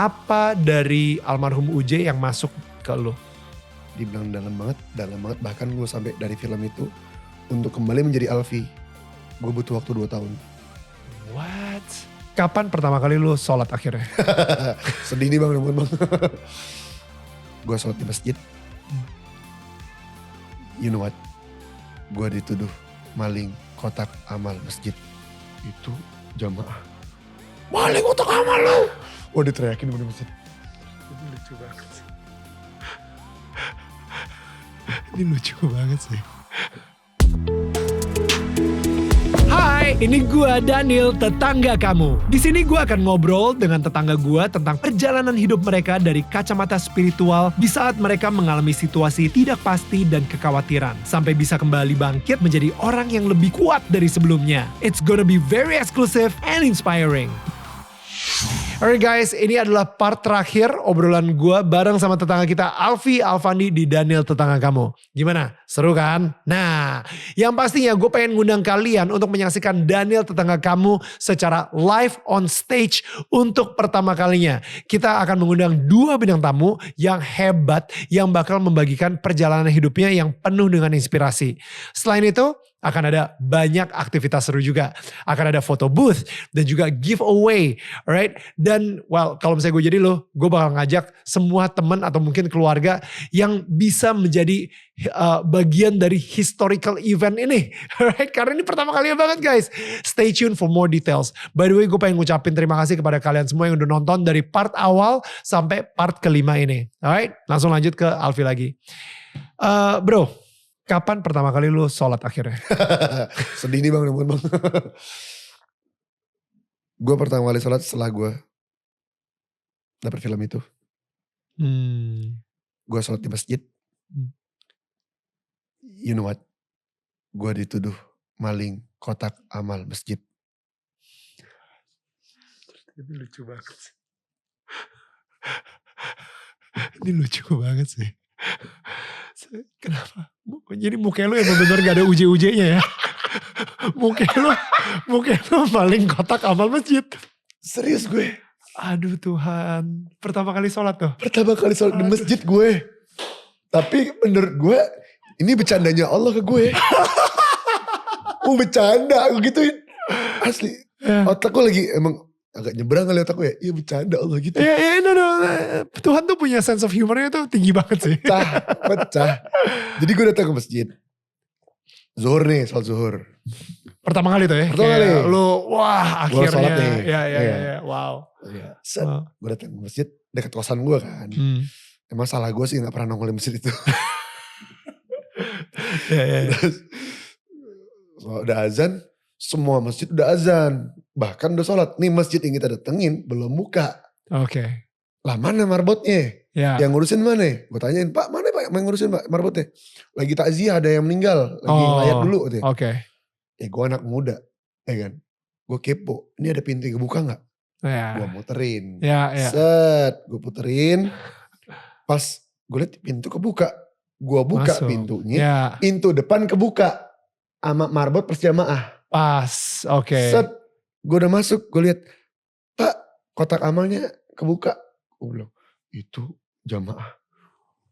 apa dari almarhum Uje yang masuk ke lu? Dibilang dalam banget. Bahkan gue sampai dari film itu untuk kembali menjadi Alfi, gue butuh waktu 2 tahun. What? Kapan pertama kali lu sholat akhirnya? Sedih nih bang, bang. Gue sholat di masjid. You know what? Gue dituduh maling kotak amal masjid. Itu jamaah. Maling kotak amal lu! Oh diteriakin di masjid. Ini lucu banget sih. Ini lucu banget sih. Hai, ini gua Daniel, tetangga kamu. Di sini gua akan ngobrol dengan tetangga gua tentang perjalanan hidup mereka dari kacamata spiritual di saat mereka mengalami situasi tidak pasti dan kekhawatiran, sampai bisa kembali bangkit menjadi orang yang lebih kuat dari sebelumnya. It's gonna be very exclusive and inspiring. Alright guys, ini adalah part terakhir obrolan gue bareng sama tetangga kita Alfi Alfandi di Daniel Tetangga Kamu. Gimana? Seru kan? Nah, yang pastinya gue pengen ngundang kalian untuk menyaksikan Daniel Tetangga Kamu secara live on stage untuk pertama kalinya. Kita akan mengundang 2 bintang tamu yang hebat yang bakal membagikan perjalanan hidupnya yang penuh dengan inspirasi. Selain itu, akan ada banyak aktivitas seru juga. Akan ada photo booth dan juga giveaway, alright? Dan well, kalau misalnya gue jadi lo, gue bakal ngajak semua teman atau mungkin keluarga yang bisa menjadi bagian dari historical event ini, alright? Karena ini pertama kali banget guys. Stay tuned for more details. By the way, gue pengen ngucapin terima kasih kepada kalian semua yang udah nonton dari part awal sampai part kelima ini, alright? Langsung lanjut ke Alfi lagi. Bro, kapan pertama kali lu sholat akhirnya? Sedih nih bang, bang. Gue pertama kali sholat setelah gue dapet film itu. Gue sholat di masjid. You know what? Gue dituduh maling kotak amal masjid. Ini lucu banget sih. Ini lucu banget sih. Kenapa? Jadi muka lu emang bener gak ada uje-ujenya ya? muka lu maling kotak amal masjid. Serius gue. Aduh Tuhan. Pertama kali sholat tuh? Pertama kali sholat di masjid gue. Tapi menurut gue, ini bercandanya Allah ke gue. Bercanda, aku gituin. Asli. Otak gue lagi emang agak nyebrang kali otak gue ya. Iya bercanda Allah gitu. No. Tuhan tuh punya sense of humornya tuh tinggi banget sih. Pecah. Jadi gue datang ke masjid. Zuhur nih, sholat zuhur. Pertama kali tuh ya? Pertama kali. Lu, wah akhirnya. Gue sholat nih. Ya. Wow. Set, gue datang ke masjid dekat kosan gue kan. Emang salah gue sih gak pernah nongol di masjid itu. Terus, udah azan, semua masjid udah azan. Bahkan udah sholat. Nih masjid yang kita datengin belum buka. Oke. Lah mana marbotnya? Ya. Yang ngurusin mana? Gue tanyain, Pak mana Pak yang ngurusin Pak marbotnya? Lagi takziah ada yang meninggal. Lagi ngelayat dulu. Oke. Ya gue anak muda. Ya kan? Gue kepo. Ini ada pintu yang kebuka gak? Ya. Gue muterin. Ya. Set. Gue puterin. Pas gue liat pintu kebuka. Gue buka masuk. pintunya. Ya. Pintu depan kebuka. Sama marbot persjamaah. Pas. Oke. Set. Gue udah masuk. Gue liat. Pak kotak amalnya kebuka. Gue bilang. Itu jamaah.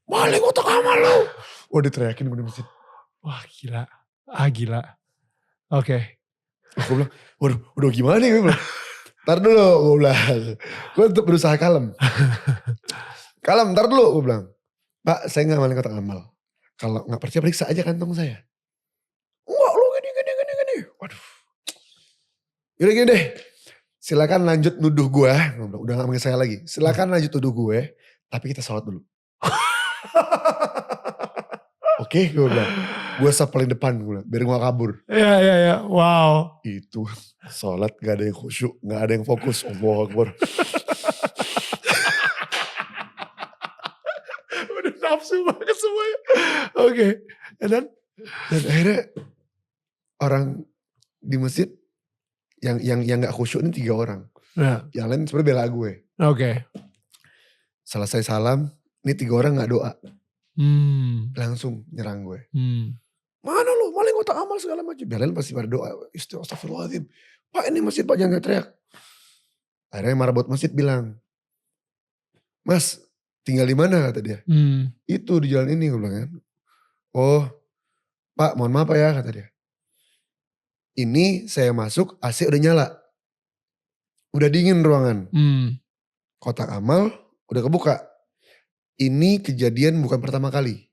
Maling kotak amal lu. Wah diteriakin gue di masjid. Wah gila. Gila. Oke. Gue bilang. Waduh gimana nih. Gue bilang. Ntar dulu gue bilang. Gue tetap berusaha kalem. Ntar dulu gue bilang. Pak saya gak maling kotak amal. Kalau gak percaya periksa aja kantong saya. Enggak lu gini. Waduh. Yaudah gini deh. Silakan lanjut nuduh gue. Udah gak manggil saya lagi. Silakan lanjut nuduh gue. Tapi kita sholat dulu. Oke gue bilang. Gue sap paling depan gue bilang. Biar gue gak kabur. Iya. Wow. Itu sholat gak ada yang khusyuk. Gak ada yang fokus. Allahu Akbar. Udah nafsu banget semuanya. Oke. Dan akhirnya orang di masjid yang gak khusyuk ini 3 orang. Nah. Yang lain sebenarnya bela gue. Oke. Selesai salam, ini 3 orang gak doa. Langsung nyerang gue. Mana lu maling kotak amal segala macam. Yang lain pasti pada doa. Astagfirullahaladzim. Pak ini masjid Pak jangan teriak. Akhirnya marbot masjid bilang. Mas tinggal di mana kata dia. Itu di jalan ini gue bilang kan. Oh Pak mohon maaf Pak ya kata dia. Ini saya masuk AC udah nyala. Udah dingin ruangan. Kotak amal udah kebuka. Ini kejadian bukan pertama kali.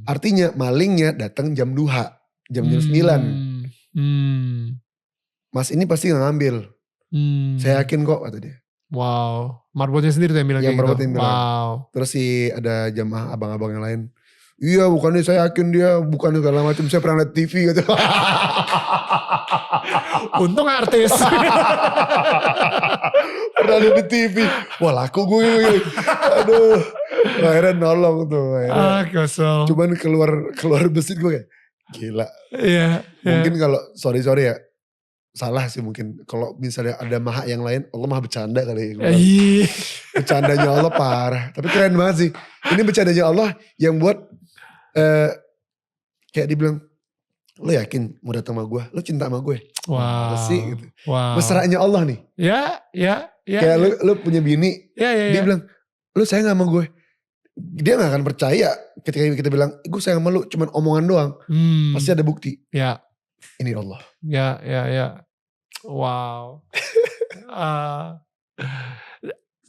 Artinya malingnya datang jam duha. Jam 9. Mas ini pasti gak ngambil. Saya yakin kok kata dia. Wow. Marbotnya sendiri tuh yang bilang kayak gitu. Bilang. Wow. Terus ada jamaah abang-abang yang lain. Iya bukannya saya yakin dia. Bukan segala macam. Saya pernah lihat TV gitu. Untung artis. Pernah lihat di TV. Wah laku gue. Aduh. Akhirnya nolong tuh. Kosong. Cuman keluar masjid gue kayak. Gila. Iya. Mungkin kalau sorry ya. Salah sih mungkin. Kalau misalnya ada maha yang lain. Allah maha bercanda kali. Bercandanya Allah parah. Tapi keren banget sih. Ini bercandanya Allah yang buat. Kayak dibilang. Lo yakin mau datang sama gue? Lo cinta sama gue? Wow. Sih gitu. Wow. Mesranya Allah nih. Ya. Kayak lo punya bini. Dia bilang. Lo sayang sama gue. Dia gak akan percaya. Ketika kita bilang. Gue sayang sama lo. Cuman omongan doang. Pasti ada bukti. Ya. Ini Allah. Ya. Wow.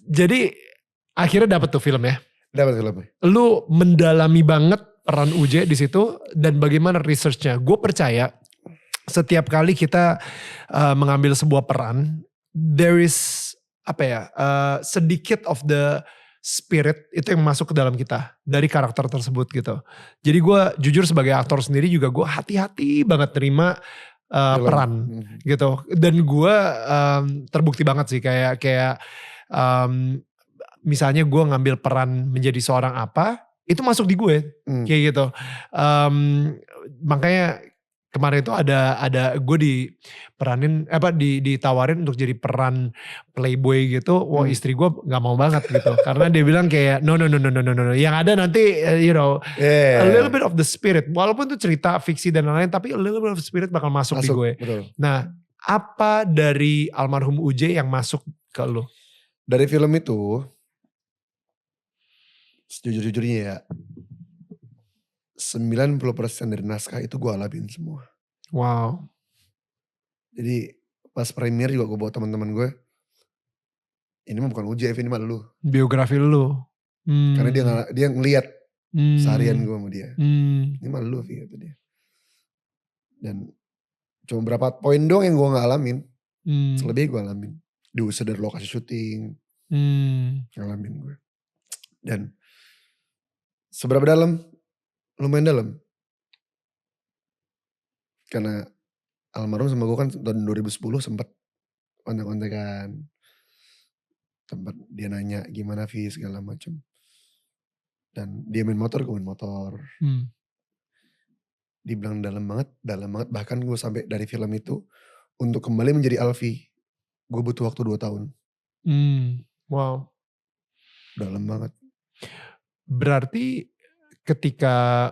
Jadi akhirnya dapet tuh film ya? Dapat filmnya. Lu mendalami banget peran UJ di situ dan bagaimana researchnya. Gue percaya setiap kali kita mengambil sebuah peran, there is sedikit of the spirit itu yang masuk ke dalam kita dari karakter tersebut gitu. Jadi gue jujur sebagai aktor sendiri juga gue hati-hati banget terima peran gitu. Dan gue terbukti banget sih kayak misalnya gue ngambil peran menjadi seorang apa, itu masuk di gue kayak gitu. Makanya kemarin itu ada gue ditawarin untuk jadi peran playboy gitu. Wah istri gue nggak mau banget gitu, karena dia bilang kayak no. Yang ada nanti a little bit of the spirit. Walaupun itu cerita fiksi dan lain-lain, tapi a little bit of the spirit bakal masuk di gue. Betul. Nah, apa dari almarhum UJ yang masuk ke lo? Dari film itu, sejujur-jujurnya ya, 90% dari naskah itu gue alamin semua. Wow. Jadi pas premier juga gue bawa teman-teman gue. Ini mah bukan UJ, ini mah lu. Biografi lu. Karena dia ngeliat seharian gue sama dia. Ini mah lu, kata dia. Dan cuma berapa poin doang yang gue gak alamin. Selebihnya gue alamin. Diusir dari lokasi syuting. Ngalamin gue. Dan seberapa dalam? Lumayan dalam. Karena almarhum sama gue kan tahun 2010 sempat kontak-kontakan. Tempat dia nanya gimana Vi segala macam. Dan dia main motor, gue main motor. Dibilang dalam banget. Bahkan gue sampai dari film itu untuk kembali menjadi Alfi, gue butuh waktu 2 tahun. Wow. Dalam banget. Berarti ketika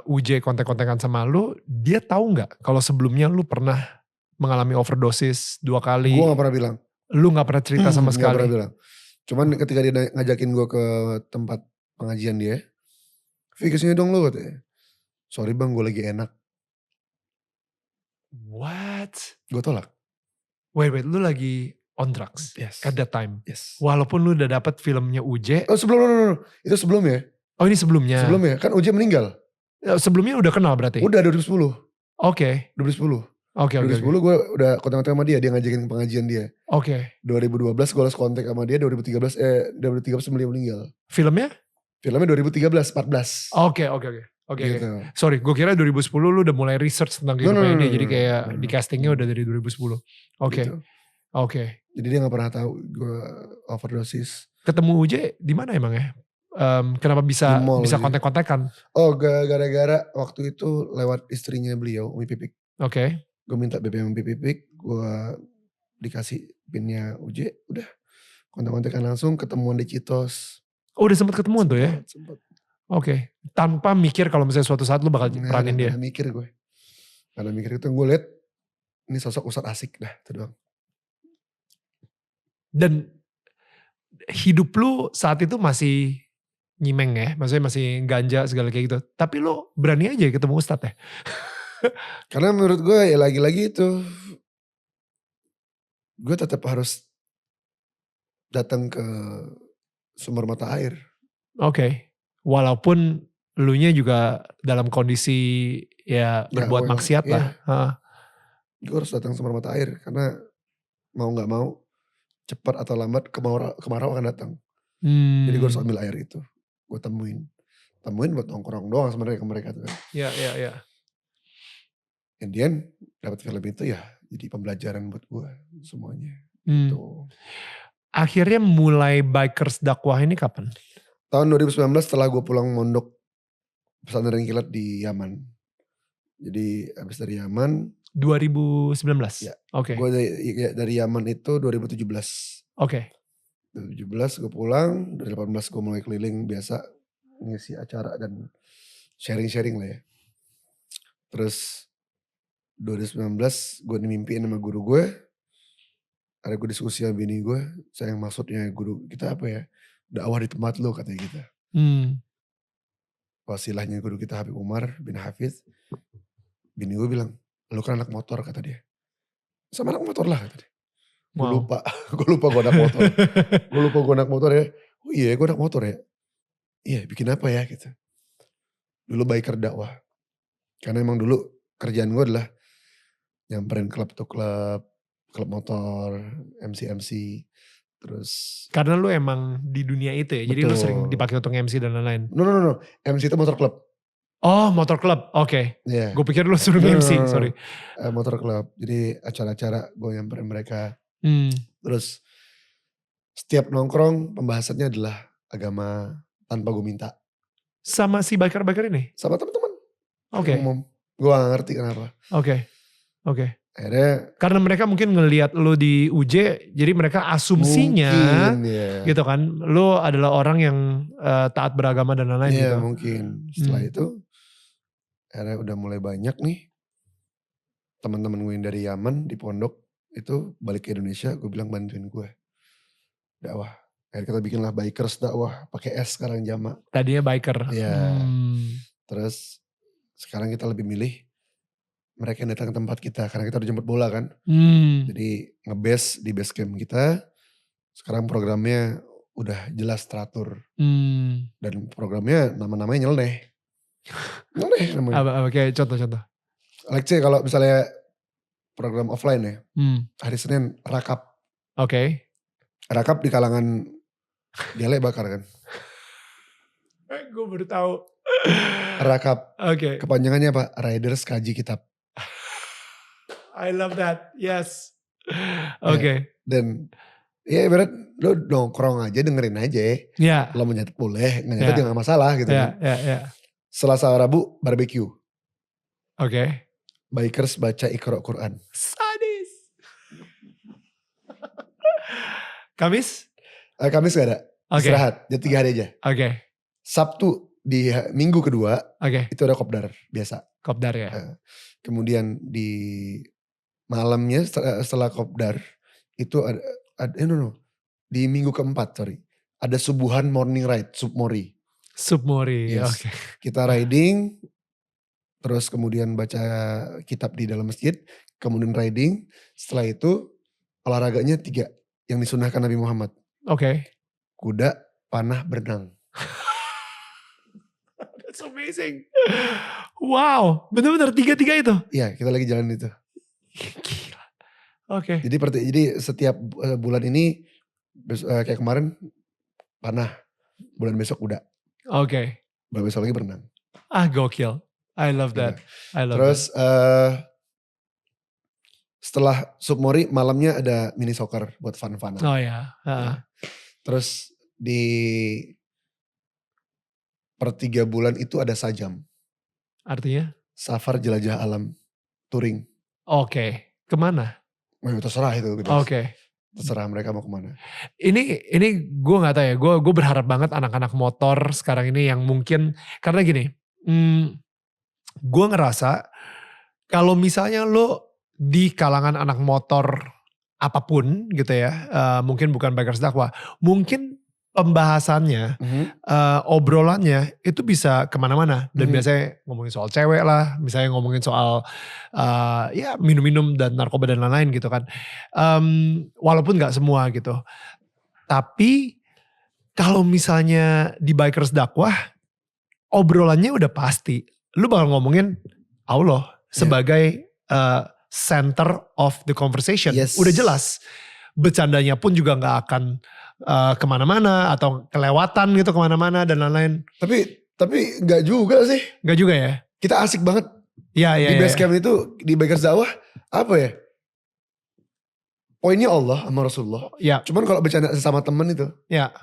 UJ kontak-kontakan sama lu, dia tahu nggak kalau sebelumnya lu pernah mengalami overdosis 2 kali? Gue gak pernah bilang. Lu gak pernah cerita sama sekali? Gak pernah bilang. Cuman ketika dia ngajakin gue ke tempat pengajian dia, Vi kesini dong lu katanya. Sorry bang, gue lagi enak. What? Gue tolak. Wait, lu lagi on drugs? Yes. At that time? Yes. Walaupun lu udah dapet filmnya UJ? Oh sebelum, itu sebelumnya. Oh ini sebelumnya? Sebelumnya, kan UJ meninggal. Sebelumnya udah kenal berarti? Udah 2010. Oke. 2010. Oke. 2010 gue udah kontak sama dia ngajakin pengajian dia. Oke. 2012 gue harus kontak sama dia, 2013 beliau meninggal. Filmnya? Filmnya 2013, 14. Oke. Gitu. Sorry, gue kira 2010 lu udah mulai research tentang kehidupan ini. Jadi kayak no. Di castingnya udah dari 2010. Oke. Gitu. Oke. Jadi dia gak pernah tahu gue overdosis. Ketemu UJ di mana emang ya? Kenapa bisa kontak-kontakan? Oh gara-gara waktu itu lewat istrinya beliau, Umi Pipik. Oke. Gue minta BBM Umi Pipik, gue dikasih pinnya UJ, udah kontak-kontakan langsung, ketemuan di Citos. Oh udah sempat ketemuan tuh ya? Sempet. Oke. Tanpa mikir kalau misalnya suatu saat lu bakal peranin dia? Gak ada mikir gue. Gak ada mikir itu, gue liat ini sosok Ustadz asik dah, itu doang. Dan hidup lu saat itu masih nyimeng ya, maksudnya masih ganja segala kayak gitu. Tapi lu berani aja ketemu Ustadz ya? Karena menurut gue ya lagi-lagi itu, gue tetap harus datang ke sumber mata air. Oke. Walaupun elunya juga dalam kondisi ya berbuat maksiat lah. Iya. Gue harus datang ke sumber mata air karena mau gak mau cepat atau lambat kemarau akan datang. Jadi gue harus ambil air itu, gue temuin buat nongkrong doang sebenarnya ke mereka tuh kan. Iya. In the end dapat film itu ya jadi pembelajaran buat gue semuanya. Gitu. Akhirnya mulai Bikers dakwah ini kapan? Tahun 2019 setelah gue pulang mondok pesantren kilat di Yaman. Jadi abis dari Yaman. 2019? Ya. Oke. Gue dari Yaman itu 2017. Oke. 2017 gue pulang, 2018 gue mulai keliling biasa ngisi acara dan sharing-sharing lah ya. Terus 2019 gue dimimpiin sama guru gue. Ada gue diskusi sama bini gue, sayang maksudnya guru kita apa ya, dakwah di tempat lo katanya gitu. Wasilahnya guru kita Habib Umar bin Hafiz. Bini gue bilang, lu kan anak motor kata dia. Sama anak motor lah kata dia. Gue lupa gue anak motor. gue anak motor ya. Oh iya gue anak motor ya. Iya bikin apa ya gitu. Dulu biker dakwah. Karena emang dulu kerjaan gue adalah nyamperin klub to klub motor, MC. Terus. Karena lu emang di dunia itu ya. Jadi lu sering dipakai untuk MC dan lain-lain. No. MC itu motor klub. Oh motor klub, oke. Yeah. Gue pikir lu suruh MC, sorry. Motor klub, jadi acara-acara gue nyamperin mereka. Terus setiap nongkrong pembahasannya adalah agama tanpa gue minta. Sama si biker-biker ini? Sama teman-teman. Oke. Gue gak ngerti kenapa. Oke. Akhirnya. Karena mereka mungkin ngelihat lu di UJ, jadi mereka asumsinya mungkin, ya. gitu kan. Lu adalah orang yang taat beragama dan lain-lain gitu. Iya mungkin. Setelah itu akhirnya udah mulai banyak nih teman-teman gue yang dari Yaman di pondok itu balik ke Indonesia, gue bilang bantuin gue dakwah. Akhirnya kita bikinlah Bikers dakwah pakai S sekarang jamak. Tadinya biker. Iya. Terus sekarang kita lebih milih mereka yang datang ke tempat kita karena kita udah jemput bola kan. Jadi nge-base di base camp kita. Sekarang programnya udah jelas teratur. Dan programnya nama-namanya nyeleneh. Apa kayak contoh-contoh? Let's say kalau misalnya program offline ya, hari Senin rakap. Oke. Rakap di kalangan dialek bakar kan. Gue baru tahu. Rakap. Oke. Kepanjangannya apa? Riders Kaji Kitab. I love that. Yes. Oke. Dan ya ibarat lo nongkrong aja dengerin aja. Iya. Lo mau nyatet boleh, gak nyatet ya gak masalah gitu kan. Iya. Selasa Rabu barbecue. Oke. Bikers baca Iqra Quran. Sadis. Kamis? Kamis gak ada. Istirahat. Jadi 3 hari aja. Oke. Sabtu di minggu kedua. Itu ada kopdar biasa. Kopdar ya. Kemudian di malamnya setelah kopdar. Itu ada di minggu keempat ada subuhan morning ride. Submori. Yes. Oke. Kita riding. Terus kemudian baca kitab di dalam masjid. Kemudian riding. Setelah itu olahraganya 3. Yang disunahkan Nabi Muhammad. Oke. Kuda, panah, berenang. That's amazing. Wow. Bener-bener 3 itu? Iya kita lagi jalan itu. Gila. Oke. Jadi setiap bulan ini kayak kemarin panah. Bulan besok kuda. Oke. Bulan besok lagi berenang. Gokil. I love that. Terus setelah Submori malamnya ada mini soccer buat fun-funan. Oh ya. Terus per 3 bulan itu ada sajam. Artinya? Safar jelajah alam. Touring. Oke. Kemana? Terserah itu. Oke. Terserah mereka mau kemana. Ini gue gak tahu ya. Gue berharap banget anak-anak motor sekarang ini yang mungkin. Karena gini. Gue ngerasa. Kalau misalnya lo di kalangan anak motor apapun gitu ya, mungkin bukan bikers dakwah, mungkin pembahasannya, obrolannya itu bisa kemana-mana. Dan biasanya ngomongin soal cewek lah, misalnya ngomongin soal ya minum-minum dan narkoba dan lain-lain gitu kan. Walaupun gak semua gitu. Tapi kalau misalnya di bikers dakwah, obrolannya udah pasti. Lu bakal ngomongin Allah sebagai center of the conversation. Yes. Udah jelas. Bercandanya pun juga gak akan kemana-mana atau kelewatan gitu kemana-mana dan lain-lain. Tapi gak juga sih. Gak juga ya? Kita asik banget. Iya. Di base camp itu, di bikers dakwah, apa ya? Poinnya Allah sama Rasulullah. Ya. Cuman kalau bercanda sesama temen itu. Ya.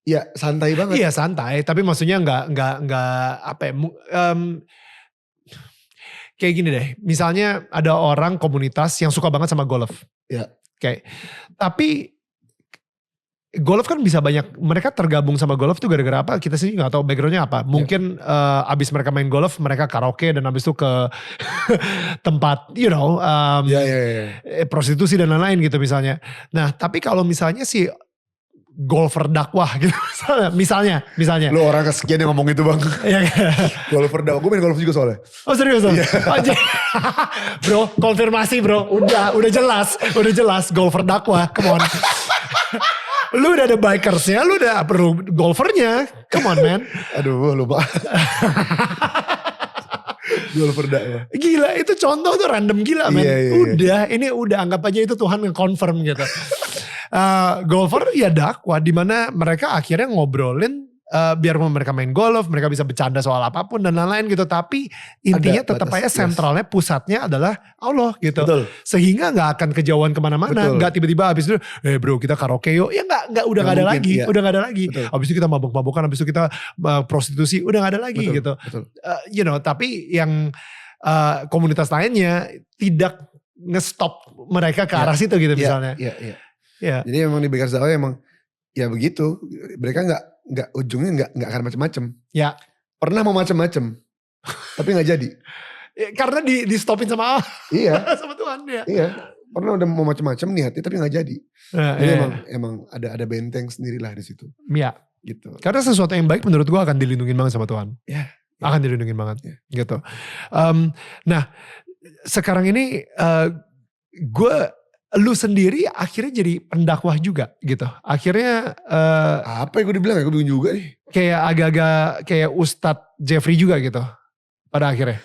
Ya santai banget. Iya santai, tapi maksudnya nggak apa ya, kayak gini deh. Misalnya ada orang komunitas yang suka banget sama golf. Ya. Kayak, tapi golf kan bisa banyak, mereka tergabung sama golf tuh gara-gara apa, kita sih gak tahu backgroundnya apa. Mungkin abis mereka main golf, mereka karaoke dan abis itu ke tempat, prostitusi dan lain-lain gitu misalnya. Nah tapi kalau misalnya sih golfer dakwah gitu misalnya. Lu orang kesekian yang ngomong itu bang. Golfer dakwah, gue main golf juga soalnya. Oh serius? Bro, konfirmasi bro, udah jelas golfer dakwah, come on. Lu udah ada bikersnya, lu udah perlu golfernya, come on man. Aduh lupa. Golfer dakwah. Gila, itu contoh tuh random gila man. Iya. Ini udah anggap aja itu Tuhan nge-confirm gitu. Golfer ya dakwah, dimana mereka akhirnya ngobrolin biar mereka main golf, mereka bisa bercanda soal apapun dan lain-lain gitu. Tapi intinya tetap aja sentralnya, pusatnya adalah Allah gitu. Betul. Sehingga gak akan kejauhan kemana-mana. Gak tiba-tiba abis itu, bro kita karaoke yuk. Ya udah gak ada lagi. Iya. Udah gak ada lagi. Betul. Abis itu kita mabuk-mabukan, abis itu kita prostitusi. Udah gak ada lagi gitu. Betul. Tapi yang komunitas lainnya tidak nge-stop mereka ke arah situ gitu misalnya. Iya. Jadi emang di bikers dakwah emang ya begitu. Mereka nggak ujungnya nggak akan macem-macem. Ya. Pernah mau macem-macem, tapi nggak jadi. Karena di stopin sama Allah. Iya. Sama Tuhan ya. Iya. Pernah udah mau macem-macem niatnya tapi nggak jadi. Jadi emang ada benteng sendiri lah di situ. Iya. Gitu. Karena sesuatu yang baik menurut gue akan dilindungin banget sama Tuhan. Iya. Akan dilindungin banget. Gitu. Nah sekarang ini lu sendiri akhirnya jadi pendakwah juga gitu. Akhirnya apa yang gue dibilang ya, gue bingung juga nih. Kayak agak-agak kayak Ustadz Jeffrey juga gitu pada akhirnya.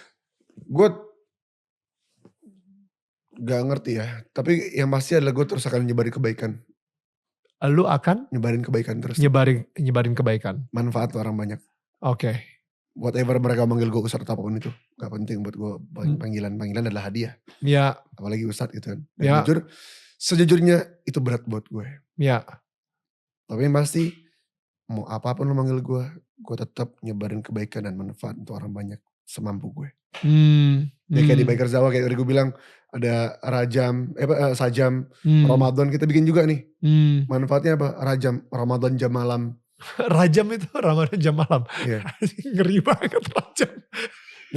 Gue gak ngerti ya. Tapi yang pasti adalah gue terus akan nyebarin kebaikan. Lu akan? Nyebarin kebaikan terus. Nyebarin kebaikan. Manfaat orang banyak. Oke. Whatever mereka manggil gue ustadz apapun itu. Gak penting buat gue. Panggilan adalah hadiah. Iya. Apalagi ustadz gitu kan. Dan jujur, sejujurnya itu berat buat gue. Iya. Tapi yang pasti, mau apapun lo manggil gue tetap nyebarin kebaikan dan manfaat untuk orang banyak. Semampu gue. Kayak di bikers dakwah, kayak tadi gue bilang, ada sajam, Ramadan kita bikin juga nih. Manfaatnya apa? Ramadan jam malam. Rajam itu Ramadan jam malam. Iya. Ngeri banget rajam.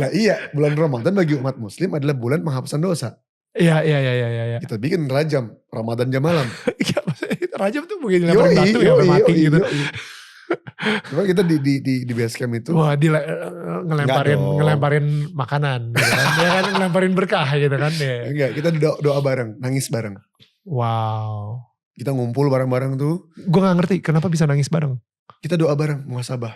Nah iya, bulan Ramadan bagi umat muslim adalah bulan penghapusan dosa. Iya. Kita bikin rajam, Ramadan jam malam. Rajam tuh mungkin lemparin batu ya sampai mati gitu. Cuma kita di base camp itu. Wah ngelemparin makanan gitu kan. Ya kan ngelemparin berkah gitu kan. Enggak, kita doa bareng, nangis bareng. Wow. Kita ngumpul bareng-bareng tuh. Gue gak ngerti kenapa bisa nangis bareng. Kita doa bareng, muhasabah.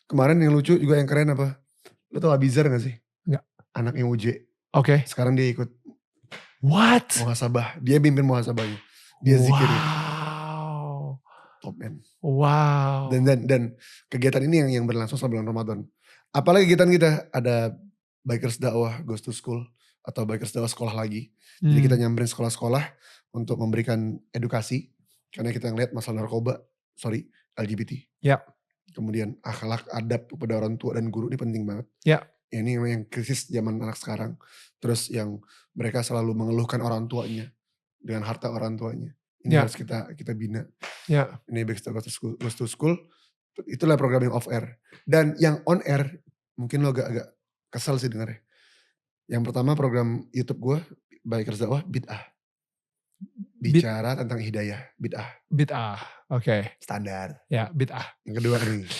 Kemarin yang lucu juga yang keren apa? Lo tau Abizar gak sih? Enggak. Anaknya UJ. Oke. Sekarang dia ikut. What? Muhasabah. Dia pimpin muhasabahnya. Dia zikirin. Wow. Top man. Wow. Dan kegiatan ini yang berlangsung selama bulan Ramadan. Apalagi kegiatan kita ada bikers dakwah goes to school atau bikers dakwah sekolah lagi. Jadi kita nyamperin sekolah-sekolah untuk memberikan edukasi karena kita ngeliat masalah LGBT. Ya. Kemudian akhlak, adab kepada orang tua dan guru ini penting banget. Ya. Ini yang krisis zaman anak sekarang. Terus yang mereka selalu mengeluhkan orang tuanya dengan harta orang tuanya. Ini harus kita bina. Ya. Ini Bikers Goes to School. Itulah program yang off air. Dan yang on air mungkin lo agak kesel sih dengarnya. Yang pertama program YouTube gue Bikers Dakwah Bid'ah. bicara tentang hidayah, bid'ah. Bid'ah, oke. Standar. Ya, bid'ah. Yang kedua nih,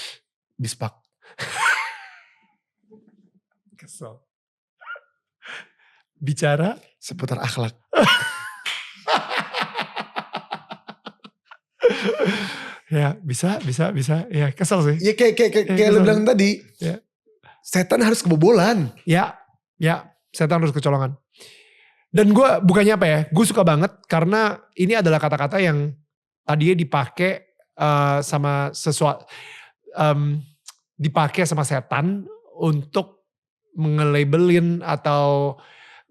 bispak. Kesel. Bicara seputar akhlak. Ya, bisa. Ya, kesel sih. Ya kayak lu bilang tadi. Ya. Setan harus kebobolan. Ya, setan harus kecolongan. Dan gue bukannya apa ya, gue suka banget karena ini adalah kata-kata yang tadinya dipakai sama sesuatu, dipakai sama setan untuk nge-labelin atau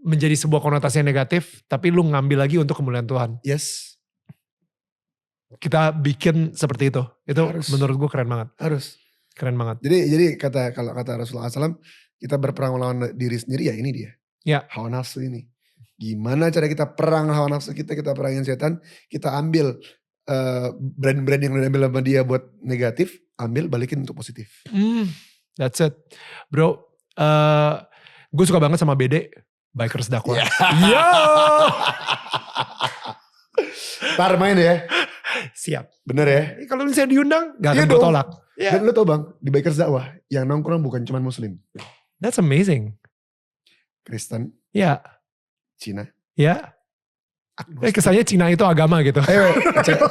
menjadi sebuah konotasi yang negatif, tapi lu ngambil lagi untuk kemuliaan Tuhan. Yes. Kita bikin seperti itu. Itu harus. Menurut gue keren banget. Harus. Keren banget. Jadi kalau kata Rasulullah SAW, kita berperang melawan diri sendiri, ya ini dia. Ya. Hawa nafsu ini. Gimana cara kita perang hawa nafsu kita perangin setan, kita ambil brand-brand yang diambil sama dia buat negatif, ambil balikin untuk positif. That's it. Bro, gue suka banget sama BD, Bikers Dakwah. Yo! Ntar main ya. Siap. Bener ya? Kalau misalnya diundang, gak akan gue tolak. Yeah. Dan lu tau bang, di Bikers Dakwah, yang nongkrong bukan cuma muslim. That's amazing. Kristen. Ya. Cina. Ya. Kesannya Cina itu agama gitu.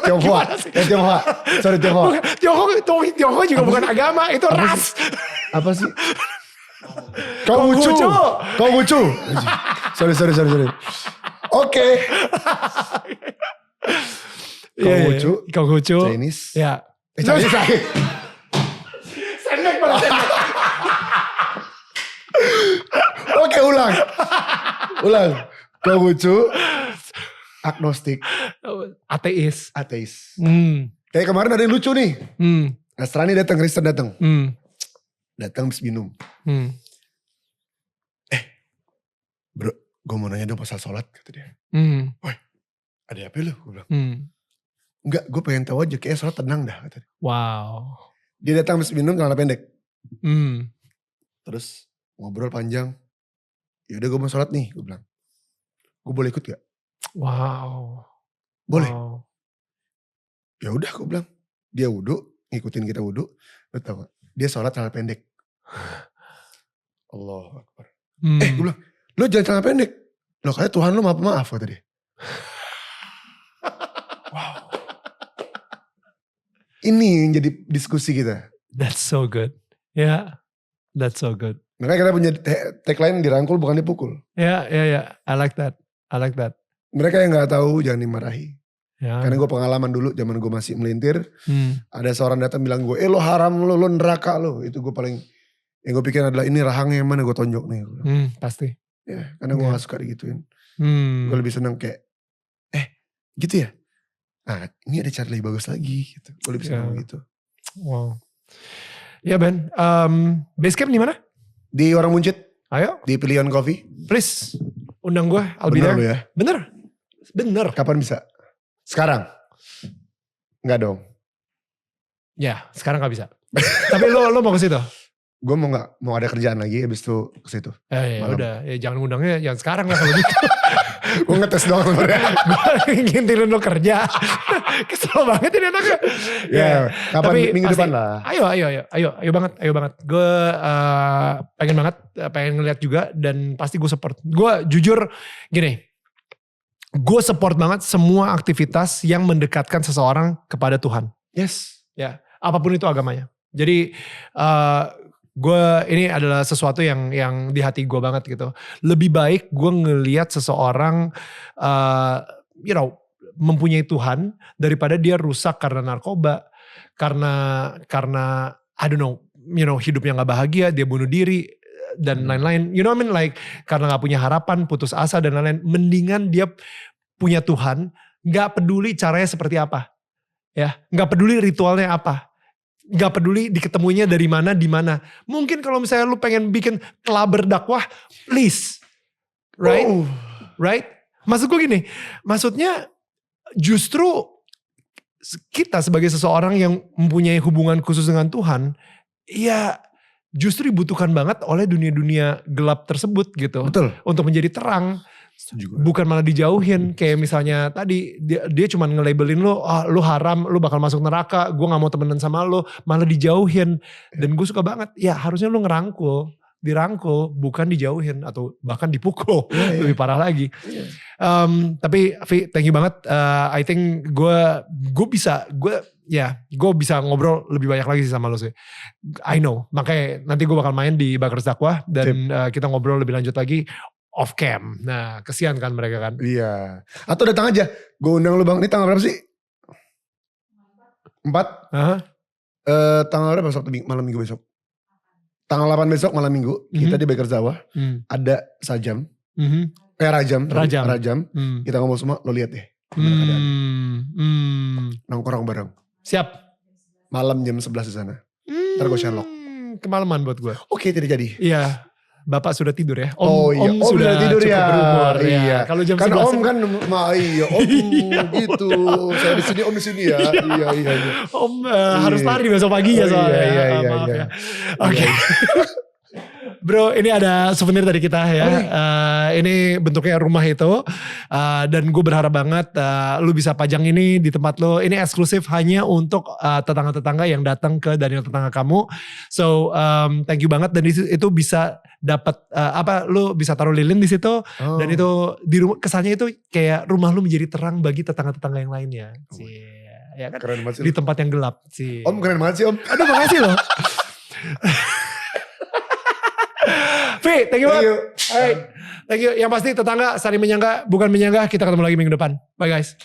Tionghoa. Sorry Tionghoa. Tionghoa juga bukan agama, itu ras. Apa sih? Konghucu. Sorry. Oke. Konghucu. Chinese. Ya. Chinese. Sendek pada sendek. Oke, ulang. Konghucu. Agnostik. Ateis. Kayak kemarin ada yang lucu nih. Nasrani datang, Kristen datang. Datang habis minum. Bro, gue mau nanya dong pasal sholat, kata dia. Woi, ada apa lu? Gue bilang. Enggak, gue pengen tahu aja, kayaknya sholat tenang dah, kata dia. Wow. Dia datang habis minum, celana pendek. Terus ngobrol panjang. Yaudah gue mau sholat nih, gue bilang. Gue boleh ikut gak? Wow. Boleh. Wow. Ya udah, gue bilang. Dia wudhu, ngikutin kita wudhu. Lu tau gak? Dia sholat celana pendek. Allahu Akbar. Gue bilang, lu jangan celana pendek. Loh kayak Tuhan lu maaf kata dia. Wow. Ini yang jadi diskusi kita. That's so good. Yeah, that's so good. Makanya kita punya tagline dirangkul bukan dipukul. Ya. I like that. Mereka yang gak tahu jangan dimarahi. Ya. Karena gue pengalaman dulu zaman gue masih melintir. Ada seorang datang bilang gue, lo haram lo neraka lo. Itu gue paling, yang gue pikir adalah ini rahangnya yang mana gue tonjok nih. Pasti. Ya, karena gue gak suka digituin. Gue lebih seneng kayak, gitu ya? Nah ini ada cara lebih bagus lagi gitu. Gue lebih seneng gitu. Wow. Ya Ben, Basecamp di mana? Di Warung Buncit. Ayo. Di Pilihan Coffee. Please, undang gue, Albina. Bener lu ya? Bener. Kapan bisa? Sekarang? Enggak dong. Ya, sekarang gak bisa. Tapi lo mau ke situ? Gue mau ada kerjaan lagi habis itu ke situ. Ya udah, ya jangan undangnya jangan sekarang lah kalau gitu. Gue ngetes doang sebenarnya. Gue ngintilin lo kerja. Kesel banget ini anaknya. Ya, kapan? Tapi minggu pasti, depan lah. Ayo banget. Gue pengen ngeliat juga dan pasti gue support. Gue jujur gini, gue support banget semua aktivitas yang mendekatkan seseorang kepada Tuhan. Yes. Ya, apapun itu agamanya. Jadi ini adalah sesuatu yang di hati gue banget gitu. Lebih baik gue ngelihat seseorang mempunyai Tuhan daripada dia rusak karena narkoba, karena I don't know, hidupnya gak bahagia, dia bunuh diri dan lain-lain. You know what I mean? Like karena gak punya harapan, putus asa dan lain-lain. Mendingan dia punya Tuhan, gak peduli caranya seperti apa. Ya, gak peduli ritualnya apa. Gak peduli diketemuinya dari mana, di mana. Mungkin kalau misalnya lu pengen bikin kelaber dakwah, please. Right? Right? Maksud gue gini, maksudnya justru kita sebagai seseorang yang mempunyai hubungan khusus dengan Tuhan, ya justru dibutuhkan banget oleh dunia-dunia gelap tersebut gitu. Betul. Untuk menjadi terang. Setuju gue. Bukan malah dijauhin. Kayak misalnya tadi dia cuma nge-labelin lu, lu haram, lu bakal masuk neraka, gue gak mau temenan sama lu, malah dijauhin. Dan gue suka banget, ya harusnya lu dirangkul, bukan dijauhin atau bahkan dipukul. Lebih parah lagi. Tapi Vi, thank you banget. I think gue bisa ngobrol lebih banyak lagi sih sama lo sih. I know, makanya nanti gue bakal main di Bakers Dakwah dan kita ngobrol lebih lanjut lagi off cam. Nah, kesian kan mereka kan. Iya. Atau datang aja, gue undang lu Bang. Ini tanggal berapa sih? 4? Tanggal berapa? Sabtu malam minggu besok. Tanggal 8 besok malam minggu, kita di Bakers Dakwah. Ada Sajam. Rajam. Kita ngomong semua, lo lihat deh. Nongkrong bareng. Siap. Malam jam 11 di sana. Ntar gue Sherlock. Kemalaman buat gue. Oke, tidak jadi. Iya. Bapak sudah tidur ya? Om sudah tidur cukup ya. berumur ya. Iya. Kalau jam kan 11 Om kan, Om gitu. Saya di sini, Om di sini ya. Iya. Om harus lari besok pagi ya soalnya. Maaf ya. Oke. Bro, ini ada souvenir dari kita ya. Ini bentuknya rumah itu. Dan gue berharap banget lu bisa pajang ini di tempat lu. Ini eksklusif hanya untuk tetangga-tetangga yang datang ke Daniel Tetangga Kamu. So, thank you banget. Dan itu bisa dapat lu bisa taruh lilin di situ. Dan itu di rumah, kesannya itu kayak rumah lu menjadi terang bagi tetangga-tetangga yang lainnya. Ya kan? Keren banget sih. Di tempat yang gelap sih. Om keren banget sih Om. Aduh, makasih loh. Vi, thank you banget. Thank you. Yang pasti tetangga saling menyangga, bukan menyangga. Kita ketemu lagi minggu depan. Bye guys.